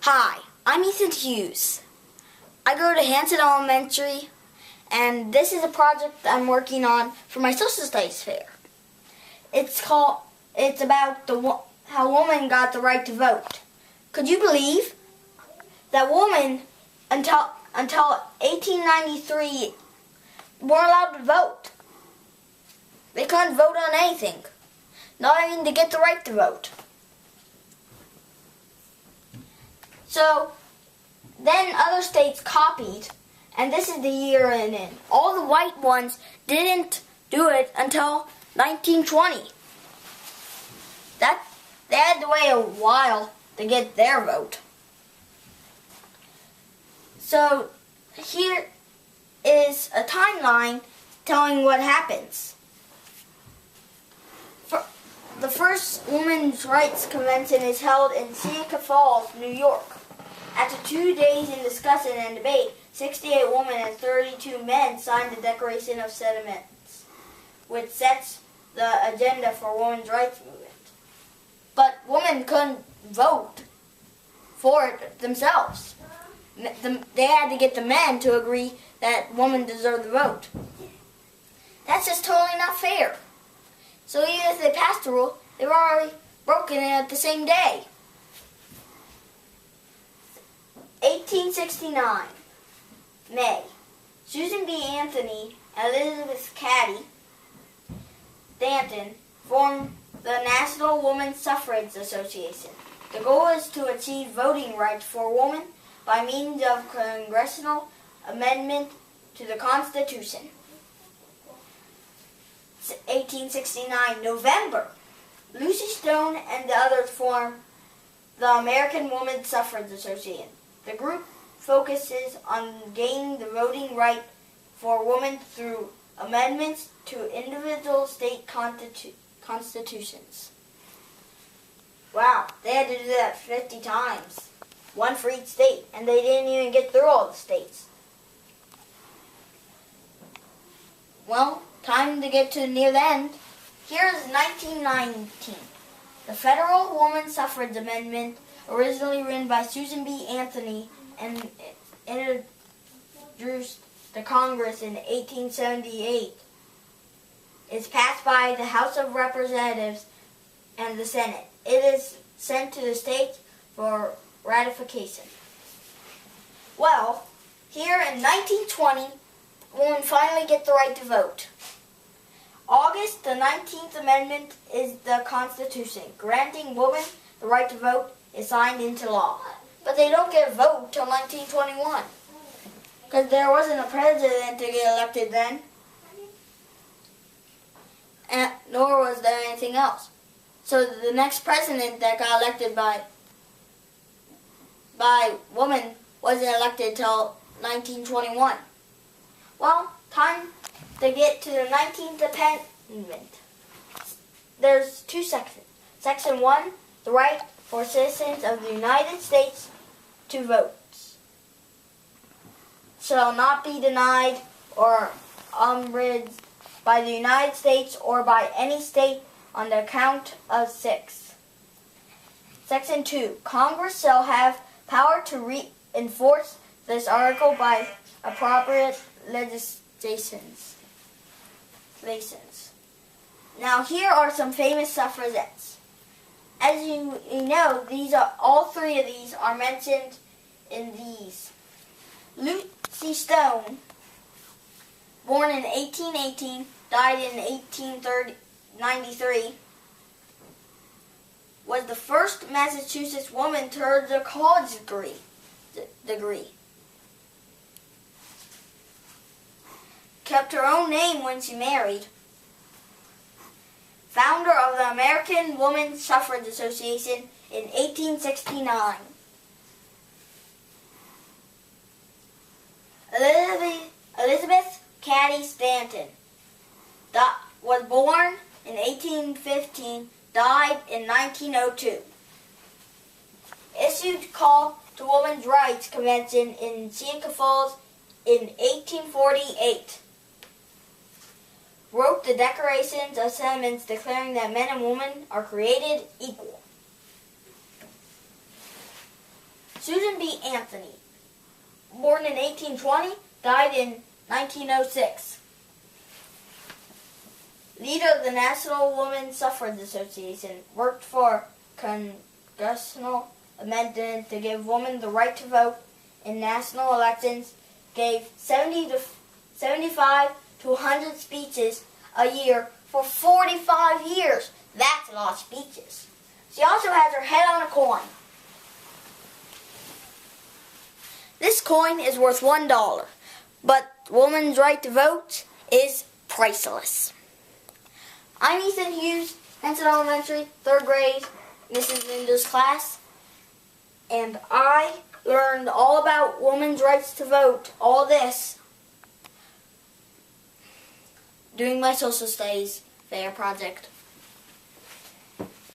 Hi, I'm Ethan Hughes. I go to Hanson Elementary, and this is a project I'm working on for my social studies fair. It's about how women got the right to vote. Could you believe that women until 1893 weren't allowed to vote? They couldn't vote on anything, not even to get the right to vote. So then other states copied, and this is the year in. All the white ones didn't do it until 1920. They had to wait a while to get their vote. So here is a timeline telling what happens. The first Women's Rights Convention is held in Seneca Falls, New York. After 2 days in discussion and debate, 68 women and 32 men signed the Declaration of Sentiments, which sets the agenda for women's rights movement. But women couldn't vote for it themselves. They had to get the men to agree that women deserve the vote. That's just totally not fair. So even if they passed the rule, they were already broken it at the same day. 1869, May. Susan B. Anthony and Elizabeth Cady Stanton formed the National Women's Suffrage Association. The goal is to achieve voting rights for women by means of congressional amendment to the Constitution. 1869, November. Lucy Stone and the others formed the American Women's Suffrage Association. The group focuses on gaining the voting right for women through amendments to individual state constitutions. Wow, they had to do that 50 times. One for each state, and they didn't even get through all the states. Well, time to get to near the end. Here is 1919. The Federal Woman Suffrage Amendment, originally written by Susan B. Anthony and introduced to Congress in 1878, is passed by the House of Representatives and the Senate. It is sent to the states for ratification. Well, here in 1920, women finally get the right to vote. August, the 19th Amendment is the Constitution. Granting women the right to vote is signed into law. But they don't get a vote till 1921. Because there wasn't a president to get elected then. And nor was there anything else. So the next president that got elected by woman wasn't elected till 1921. Well, time to get to the 19th Amendment. There's 2 sections. Section 1, the right for citizens of the United States to vote shall not be denied or abridged by the United States or by any state on the count of 6. Section 2, Congress shall have power to reinforce this article by appropriate legislations. Now here are some famous suffragettes. As you know, all 3 of these are mentioned in these. Lucy Stone, born in 1818, died in 1893, was the first Massachusetts woman to earn a college degree. Kept her own name when she married. Founder of the American Women's Suffrage Association in 1869. Elizabeth Cady Stanton was born in 1815, died in 1902. Issued Call to Women's Rights Convention in Seneca Falls in 1848. Wrote the Declarations of Sentiments declaring that men and women are created equal. Susan B. Anthony, born in 1820, died in 1906. Leader of the National Woman Suffrage Association, worked for congressional amendment to give women the right to vote in national elections, gave 75 to 100 speeches a year for 45 years. That's a lot of speeches. She also has her head on a coin. This coin is worth $1, but women's right to vote is priceless. I'm Ethan Hughes, Henson Elementary, 3rd grade, Mrs. Linda's class, and I learned all about women's rights to vote, all this, doing my social studies fair project.